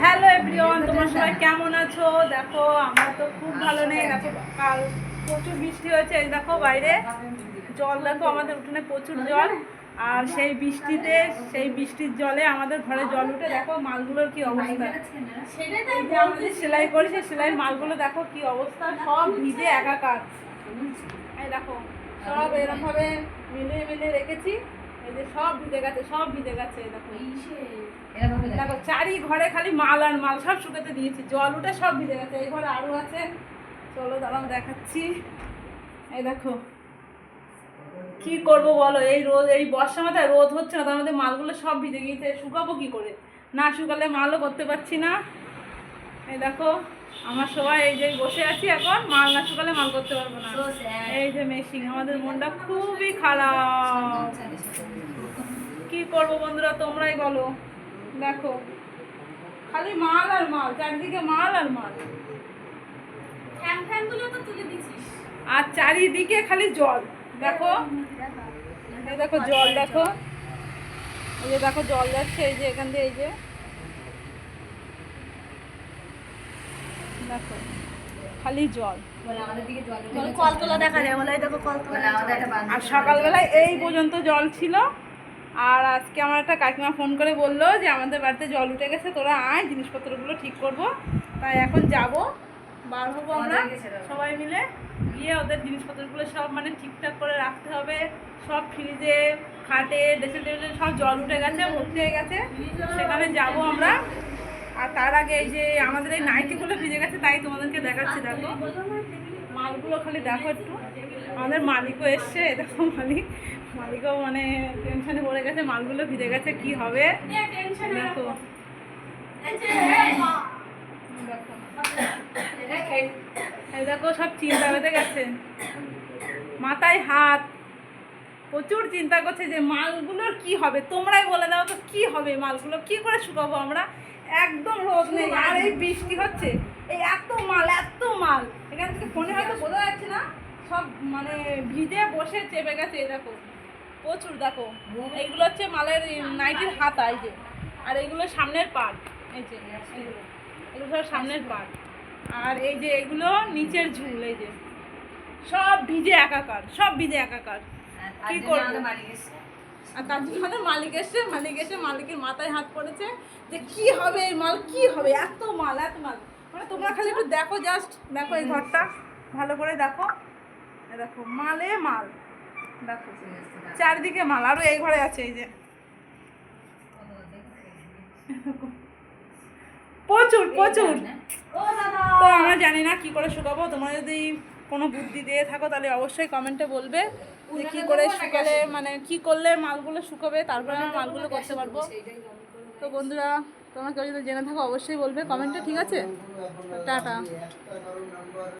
Hello everyone, তোমরা সবাই কেমন আছো? দেখো আমরা তো খুব ভালো নেই। দেখো কাল প্রচুর বৃষ্টি হয়েছে, এই দেখো বাইরে জল, দেখো আমাদের উঠোনে প্রচুর জল। আর সেই বৃষ্টিতে, সেই বৃষ্টির জলে আমাদের ঘরে জল উঠে, দেখো মালগুলোর কি অবস্থা। এই যে আমাদের সেলাই করেছে, সেলাই মালগুলো দেখো কি অবস্থা, সব ভিজে একাকার। এই দেখো সব এরকম ভাবে মিলিয়ে মিলিয়ে রেখেছি, এই যে সব ভিজে গেছে, সব ভিজে গেছে। দেখো দেখো চারি ঘরে খালি মাল আর মাল, সব শুকাতে দিয়েছি, জল উঠে সব ভিজে গেছে। এই ঘরে আরো আছে, চলো দাঁড়াও দেখাচ্ছি। এই দেখো কি করবো বলো, এই রোদ, এই বর্ষা মাথায় রোদ হচ্ছে না, তার মধ্যে মালগুলো সব ভিজে গিয়েছে। শুকাবো কি করে? না শুকালে মালও করতে পারছি না। এই দেখো আমার সবাই এই যে বসে আছি, এখন মাল না শুকালে মাল করতে পারবো না। এই যে মেশিন, আমাদের মনটা খুবই খারাপ। কি করবো বন্ধুরা, তোমরাই বলো। দেখো খালি মাল আর মাল, চারিদিকে মাল আর মাল, আর চারিদিকে খালি জল। দেখো এই দেখো জল, দেখো এই যে দেখো জল যাচ্ছে, এই যে এখান দিয়ে, এই যে দেখো খালি জল। কলতলা দেখা যায়, বলে দেখো কলতলা। আর সকালবেলায় এই পর্যন্ত জল ছিল। আর আজকে আমার একটা কাকিমা ফোন করে বললো যে আমাদের বাড়িতে জল উঠে গেছে, তোরা আয়, জিনিসপত্রগুলো ঠিক করব। তাই এখন যাব, বার হবো আমরা সবাই মিলে, গিয়ে ওদের জিনিসপত্রগুলো সব মানে ঠিকঠাক করে রাখতে হবে। সব ফ্রিজে, খাটে, ড্রেসিং টেবিলে সব জল উঠে গেছে, ভর্তি হয়ে গেছে, সেখানে যাব আমরা। আর তার আগে এই যে আমাদের এই নাইটিগুলো ভিজে গেছে, তাই তোমাদেরকে দেখাচ্ছি। দেখো মালগুলো খালি দেখো একটু। আমাদের মালিকও এসছে, দেখো মালিকও মানে টেনশনে পড়ে গেছে, মালগুলো ভিজে গেছে, কি হবে দেখো। এই দেখো সব চিন্তা বেঁধে গেছে, মাথায় হাত, প্রচুর চিন্তা করছে যে মালগুলোর কি হবে। তোমরাই বলে দাও তো, কি হবে মালগুলো, কি করে শুকাবো আমরা? একদম রোদ নেই, আর এই বৃষ্টি হচ্ছে, এই এত মাল, এত মাল, এখান থেকে ফোনে হয়তো বোঝা যাচ্ছে না, সব মানে ভিজে বসে চেপে গেছে। এই দেখো প্রচুর, দেখো এইগুলো হচ্ছে মালের নাইটির হাতা, এই যে, আর এইগুলো সামনের পার্ট, এই যে এগুলো সব সামনের পার্ট, আর এই যে এগুলো নিচের ঝুল, এই যে সব ভিজে একাকার, সব ভিজে একাকার। কি করবো? আর তার জন্য আমাদের মালিক এসে মালিকের মাথায় হাত পড়েছে যে কি হবে এই মাল, কি হবে, এত মাল, এত মাল। মানে তোমরা খালি একটু দেখো, জাস্ট দেখো এই ঘরটা ভালো করে দেখো, দেখো মালে মাল, দেখো চারিদিকে মাল। আরো এই ঘরে আছে, এই যে প্রচুর প্রচুর। তো আমরা জানি না কি করে শুকাবো, তোমরা যদি কোনো বুদ্ধি দিয়ে থাকো তাহলে অবশ্যই কমেন্টে বলবে যে কী করে শুকালে, মানে কি করলে মালগুলো শুকাবে, তারপরে আমরা মালগুলো করতে পারবো। তো বন্ধুরা তোমরা কেউ যদি জেনে থাকো অবশ্যই বলবে কমেন্টে, ঠিক আছে? টাটা।